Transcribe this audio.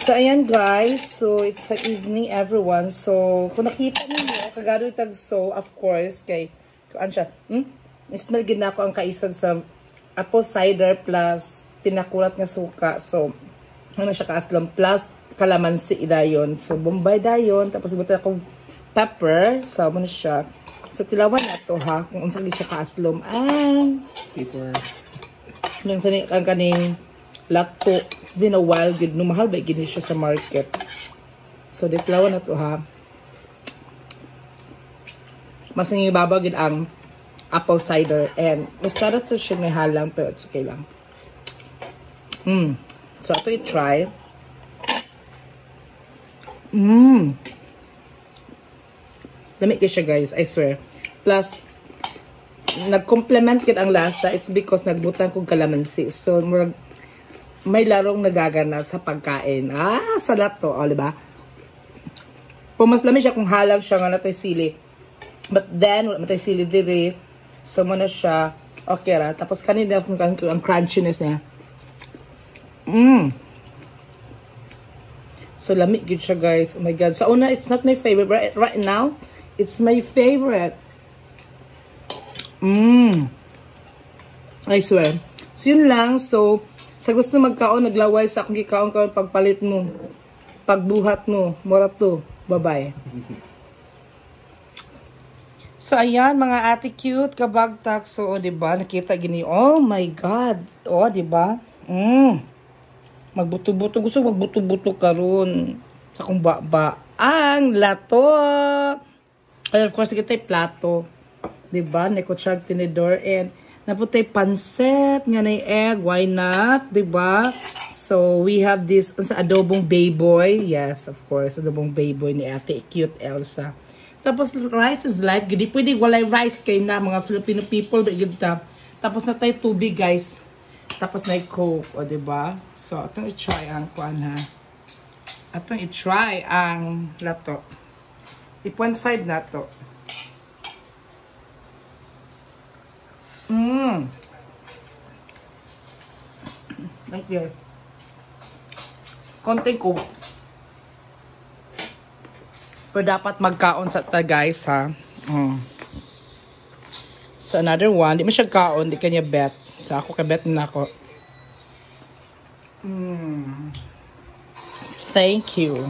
So, ayan guys. So, it's the evening everyone. So, kung nakita niyo kagado itag so, of course, kay, kuan siya, smell gid na ako ang kaisog sa apple cider plus pinakulat nga suka. So, ano siya kaaslom plus kalamansi dayon. So, bombay dayon. Tapos, ibutan akong pepper. So, ano siya. So, tilawan na to ha. Kung unsa gid siya kaaslom. Pepper. Yung sani ang kaning lakto. It's been a while. Good. No, mahal ba gini siya sa market. So, tilawan na to ha. Mas nangyibaba gid ang apple cider. And, mas para to siya may halang. Pero, it's okay lang. So, ito i-try. Lamig siya guys, I swear. Plus, nag-complement kit ang lasa. It's because nagbutang kong kalamansi. So, may larong nagagana sa pagkain. Salat to. O, diba? Pumas lamig siya kung halang siya nga natay sili. But then, wala matay sili diri. So, muna siya. Okay ra. Tapos, kanina ang crunchiness niya. So, lamig good siya, guys. Oh my God. Sa una, it's not my favorite. Right now, it's my favorite. I swear. So, yun lang. So, sa gusto magkaon, naglaway sa akong gikaon kaon pagpalit mo. Pagbuhat mo. Mura to. Bye-bye. So, ayan, mga ate cute, kabagtak. So, diba, nakita gini. Oh my God. Oh, diba? Magbuto-buto. Gusto magbuto-buto karon sa kung ba ang lato. And of course, kita plato. Diba? Nekochag tinidor. And naputay panset nga na egg. Why not? Diba? So, we have this adobong bayboy. Yes, of course. Adobong bayboy ni ate. Cute Elsa. Tapos, rice is life. Gidi pwede walay rice kayo na mga Filipino people. Tapos na tayo tubig, guys. Tapos na i-coke. O, diba? So, itong i-try ang kuan ha. Itong i-try ang lato. 3.5 na to. Like this. Konting coke. Pero dapat magkaon sa ta guys ha. So another one. Di mo siya kaon. Di kanya bet. So ako kabet na ako. Thank you.